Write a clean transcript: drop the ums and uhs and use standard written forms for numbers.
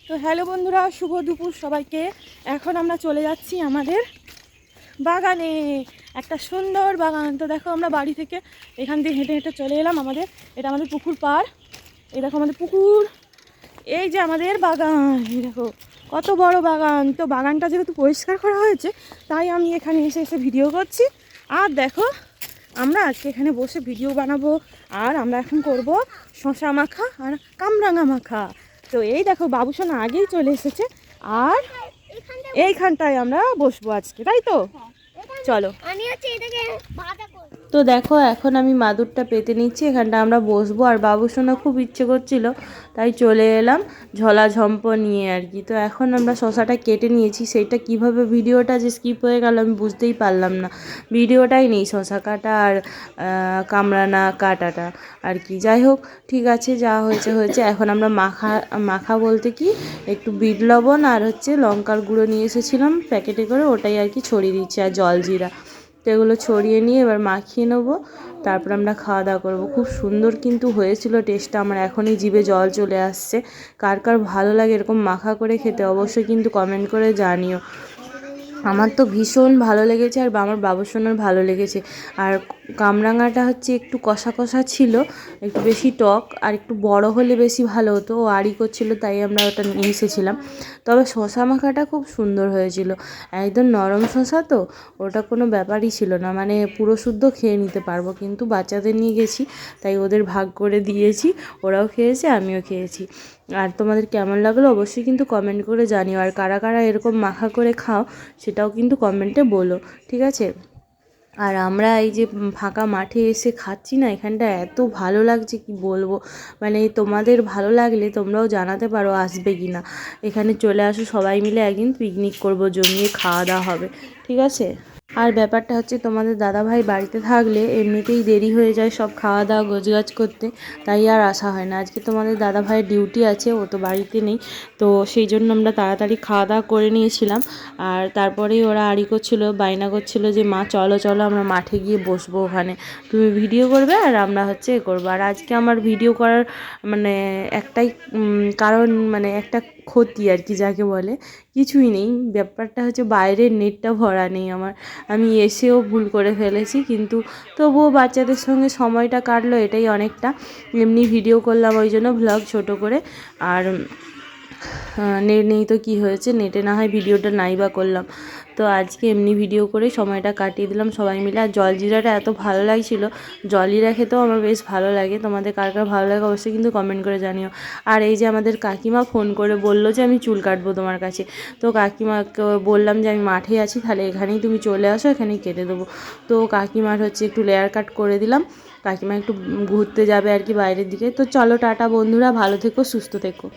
তো হ্যালো বন্ধুরা, শুভ দুপুর সবাইকে। এখন আমরা চলে যাচ্ছি আমাদের বাগানে, একটা সুন্দর বাগান। তো দেখো আমরা বাড়ি থেকে এখান দিয়ে হেঁটে হেঁটে চলে এলাম আমাদের, এটা আমাদের পুকুর পাড়। এই দেখো আমাদের পুকুর, এই যে আমাদের বাগান, এই দেখো কত বড় বাগান। তো বাগানটা যেহেতু পরিষ্কার করা হয়েছে তাই আমি এখানে এসে এসে ভিডিও করছি। আর দেখো আমরা আজকে এখানে বসে ভিডিও বানাবো, আর আমরা এখন করব শশা মাখা আর কামরাঙা মাখা। তো এই দেখো বাবুসোনা আগেই চলে এসেছে, আর এইখানটায় আমরা বসবো আজকে, তাই তো? চলো। তো দেখো এখন আমি মাদুরটা পেতে নিচ্ছি, এখানটা আমরা বসবো। আর বাবুসোনা খুব ইচ্ছে করছিল তাই চলে এলাম ঝলাঝম্প নিয়ে আর কি। তো এখন আমরা শশাটা কেটে নিয়েছি, সেইটা কিভাবে ভিডিওটা যে স্কিপ হয়ে গেল আমি বুঝতেই পারলাম না। ভিডিওটাই নেই শশা কাটা আর কামরাঙা কাটাটা আর কি। যাই হোক, ঠিক আছে, যা হয়েছে হয়েছে। এখন আমরা মাখা বলতে কি একটু বিট লবণ আর হচ্ছে লঙ্কার গুঁড়ো নিয়ে এসেছিলাম প্যাকেটে করে, ওটাই আর কি ছড়িয়ে দিচ্ছি, আর জলজিরা। তো এগুলো ছড়িয়ে নিয়ে এবার মাখিয়ে নেবো, তারপর আমরা খাওয়া দাওয়া করবো। খুব সুন্দর কিন্তু হয়েছিল টেস্টটা, আমার এখনই জিভে জল চলে আসছে। কার কার ভালো লাগে এরকম মাখা করে খেতে অবশ্যই কিন্তু কমেন্ট করে জানিও। আমার তো ভীষণ ভালো লেগেছে, আর আমার বাবুসোনার ভালো লেগেছে। আর কামরাঙাটা হচ্ছে একটু কষা কষা ছিল, একটু বেশি টক, আর একটু বড় হলে বেশি ভালো হতো। ও আড়ি করছিল তাই আমরা ওটা নিয়ে এসেছিলাম। তবে শশা মাখাটা খুব সুন্দর হয়েছিল, একদম নরম শশা, তো ওটা কোনো ব্যাপারই ছিল না, মানে পুরো শুদ্ধ খেয়ে নিতে পারবো। কিন্তু বাচ্চাদের নিয়ে গেছি তাই ওদের ভাগ করে দিয়েছি, ওরাও খেয়েছে আমিও খেয়েছি। আর তোমাদের কেমন লাগলো অবশ্যই কিন্তু কমেন্ট করে জানিও, আর কারা কারা এরকম মাখা করে খাও সেটাও কিন্তু কমেন্টে বলো, ঠিক আছে? আর আমরা এই যে ফাঁকা মাঠে এসে খাচ্ছি না, এখানটা এত ভালো লাগছে কি বলবো। মানে তোমাদের ভালো লাগলে তোমরাও জানাতে পারো আসবে কি না। এখানে চলে আসো, সবাই মিলে একদিন পিকনিক করব, জমিয়ে খাওয়া দাওয়া হবে, ঠিক আছে? আর ব্যাপারটা হচ্ছে তোমাদের দাদাভাই বাড়িতে থাকলে এমনিতেই দেরি হয়ে যায় সব খাওয়া দাওয়া গোছগাছ করতে, তাই আর আসা হয় না। আজকে তোমাদের দাদাভাইয়ের ডিউটি আছে, ও তো বাড়িতে নেই, তো সেই জন্য আমরা তাড়াতাড়ি খাওয়া দাওয়া করে নিয়েছিলাম। আর তারপরেই ওরা আড়ি করছিল, বায়না করছিল যে মা চলো চলো আমরা মাঠে গিয়ে বসবো, ওখানে তুমি ভিডিও করবে আর আমরা হচ্ছে এ করবো। আর আজকে আমার ভিডিও করার মানে একটাই কারণ, মানে একটা ক্ষতি আর কি যাকে বলে, কিছুই নেই। ব্যাপারটা হচ্ছে বাইরের নেটটা ভরা নেই আমার, আমি এসেও ভুল করে ফেলেছি, কিন্তু তবুও বাচ্চাদের সঙ্গে সময়টা কাটলো, এটাই অনেকটা। এমনি ভিডিও করলাম ওই জন্য, ভ্লগ ছোট করে। আর নেট নেই তো কী হয়েছে, নেটে না হয় ভিডিওটা নাই বা করলাম। তো আজকে এমনি ভিডিও করে সময়টা কাটিয়ে দিলাম সবাই মিলে। আর জলজিরাটা এত ভালো লাগছিল, জলজিরা খেতেও আমার বেশ ভালো লাগে। তোমাদের কার কার ভালো লাগে অবশ্যই কিন্তু কমেন্ট করে জানিও। আর এই যে আমাদের কাকিমা ফোন করে বললো যে আমি চুল কাটবো তোমার কাছে। তো কাকিমাকে বললাম যে আমি মাঠে আছি, তাহলে এখানেই তুমি চলে আসো, এখানেই কেটে দেবো। তো কাকিমার হচ্ছে একটু লেয়ার কাট করে দিলাম, কাকিমা একটু ঘুরতে যাবে আর কি বাইরের দিকে। তো চলো টাটা বন্ধুরা, ভালো থেকো সুস্থ থেকো।